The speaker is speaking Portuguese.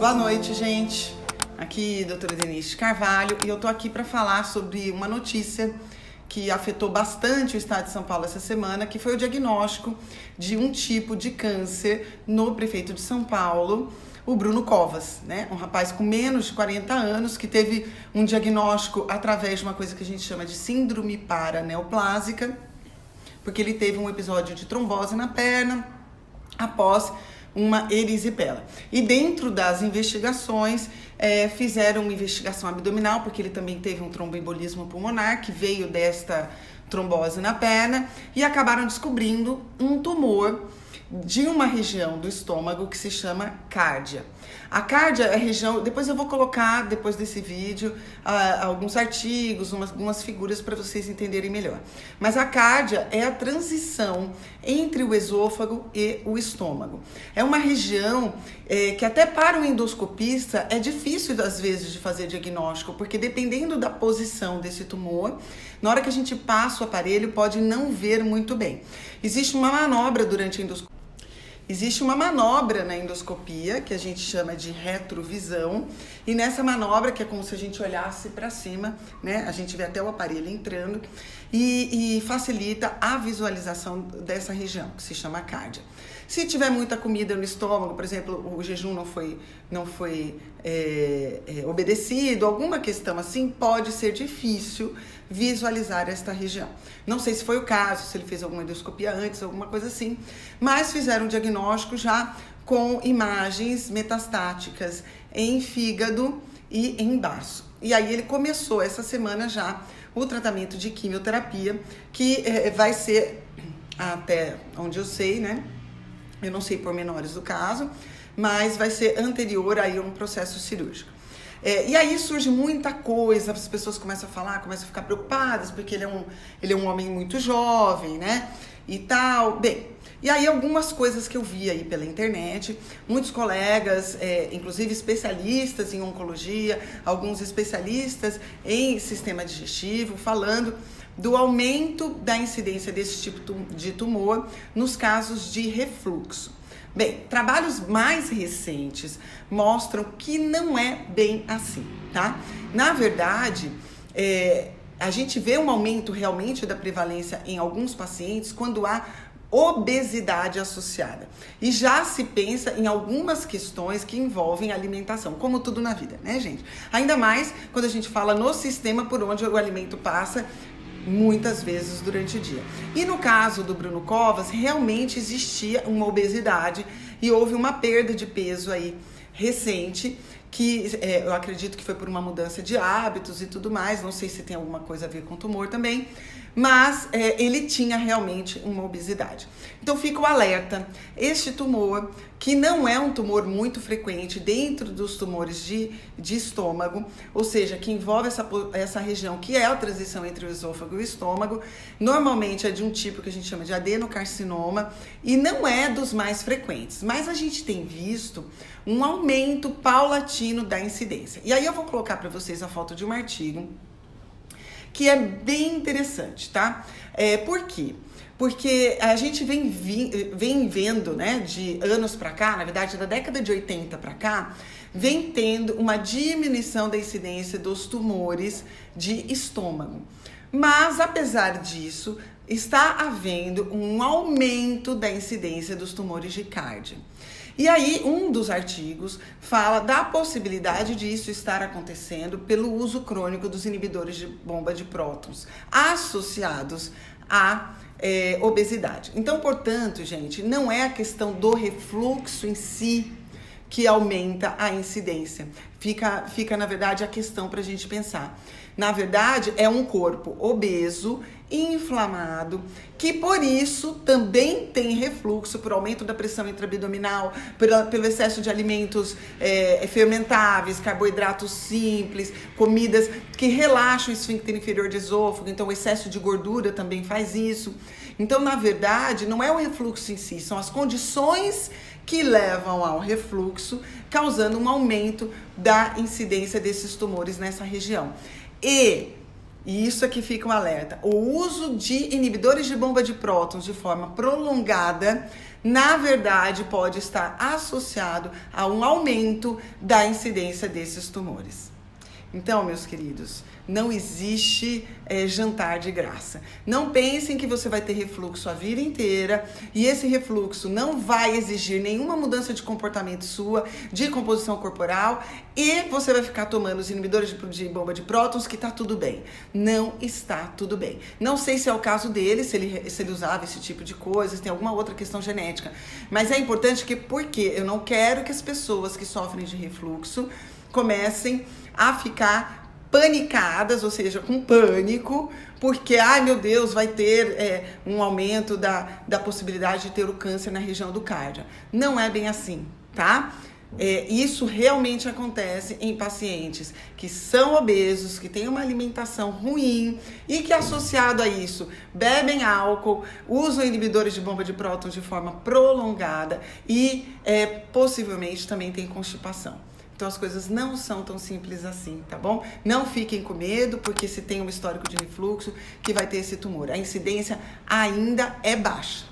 Boa noite, gente. Aqui, doutora Denise Carvalho, e eu tô aqui para falar sobre uma notícia que afetou bastante o estado de São Paulo essa semana, que foi o diagnóstico de um tipo de câncer no prefeito de São Paulo, o Bruno Covas, né? Um rapaz com menos de 40 anos que teve um diagnóstico através de uma coisa que a gente chama de síndrome paraneoplásica, porque ele teve um episódio de trombose na perna após uma erisipela. E dentro das investigações, fizeram uma investigação abdominal, porque ele também teve um tromboembolismo pulmonar, que veio desta trombose na perna, e acabaram descobrindo um tumor de uma região do estômago que se chama cárdia. A cárdia é a região, depois eu vou colocar, depois desse vídeo, alguns artigos, algumas figuras para vocês entenderem melhor. Mas a cárdia é a transição entre o esôfago e o estômago. É uma região que até para o endoscopista é difícil às vezes de fazer diagnóstico, porque dependendo da posição desse tumor, na hora que a gente passa o aparelho pode não ver muito bem. Existe uma manobra durante a endoscopia. Existe uma manobra na endoscopia que a gente chama de retrovisão, e nessa manobra, que é como se a gente olhasse para cima, né? A gente vê até o aparelho entrando e facilita a visualização dessa região, que se chama cárdia. Se tiver muita comida no estômago, por exemplo, o jejum não foi obedecido, alguma questão assim, pode ser difícil visualizar esta região. Não sei se foi o caso, se ele fez alguma endoscopia antes, alguma coisa assim, mas fizeram um diagnóstico já com imagens metastáticas em fígado e em baço. E aí ele começou essa semana já o tratamento de quimioterapia, que vai ser, até onde eu sei, né? Eu não sei pormenores do caso, mas vai ser anterior aí a um processo cirúrgico. E aí surge muita coisa, as pessoas começam a falar, começam a ficar preocupadas, porque ele é um homem muito jovem, né? E tal. Bem, e aí algumas coisas que eu vi aí pela internet, muitos colegas, inclusive especialistas em oncologia, alguns especialistas em sistema digestivo, falando do aumento da incidência desse tipo de tumor nos casos de refluxo. Bem, trabalhos mais recentes mostram que não é bem assim, tá? Na verdade, a gente vê um aumento realmente da prevalência em alguns pacientes quando há obesidade associada. E já se pensa em algumas questões que envolvem alimentação, como tudo na vida, né, gente? Ainda mais quando a gente fala no sistema por onde o alimento passa, muitas vezes durante o dia. E no caso do Bruno Covas, realmente existia uma obesidade e houve uma perda de peso aí recente, que eu acredito que foi por uma mudança de hábitos e tudo mais, não sei se tem alguma coisa a ver com tumor também, mas ele tinha realmente uma obesidade. Então fica o alerta, este tumor, que não é um tumor muito frequente dentro dos tumores de estômago, ou seja, que envolve essa região que é a transição entre o esôfago e o estômago, normalmente é de um tipo que a gente chama de adenocarcinoma e não é dos mais frequentes, mas a gente tem visto um aumento paulatino da incidência. E aí eu vou colocar para vocês a foto de um artigo que é bem interessante, tá? Por quê? Porque a gente vem vendo, né, de anos para cá, na verdade da década de 80 para cá, vem tendo uma diminuição da incidência dos tumores de estômago. Mas, apesar disso, está havendo um aumento da incidência dos tumores de cárdia. E aí, um dos artigos fala da possibilidade disso estar acontecendo pelo uso crônico dos inibidores de bomba de prótons associados à obesidade. Então, portanto, gente, não é a questão do refluxo em si que aumenta a incidência. Fica, na verdade, a questão para a gente pensar. Na verdade, é um corpo obeso, inflamado, que por isso também tem refluxo, por aumento da pressão intraabdominal, pelo excesso de alimentos fermentáveis, carboidratos simples, comidas que relaxam o esfíncter inferior de esôfago, então o excesso de gordura também faz isso. Então, na verdade, não é o refluxo em si, são as condições que levam ao refluxo, causando um aumento da incidência desses tumores nessa região. E e isso aqui fica um alerta, o uso de inibidores de bomba de prótons de forma prolongada, na verdade, pode estar associado a um aumento da incidência desses tumores. Então, meus queridos, não existe jantar de graça. Não pensem que você vai ter refluxo a vida inteira e esse refluxo não vai exigir nenhuma mudança de comportamento sua, de composição corporal, e você vai ficar tomando os inibidores de bomba de prótons que tá tudo bem. Não está tudo bem. Não sei se é o caso dele, se ele usava esse tipo de coisa, se tem alguma outra questão genética, mas é importante porque eu não quero que as pessoas que sofrem de refluxo comecem a ficar panicadas, ou seja, com pânico, porque, ai meu Deus, vai ter um aumento da possibilidade de ter o câncer na região do cardio. Não é bem assim, tá? Isso realmente acontece em pacientes que são obesos, que têm uma alimentação ruim e que, associado a isso, bebem álcool, usam inibidores de bomba de prótons de forma prolongada e possivelmente também tem constipação. Então as coisas não são tão simples assim, tá bom? Não fiquem com medo, porque se tem um histórico de refluxo que vai ter esse tumor. A incidência ainda é baixa.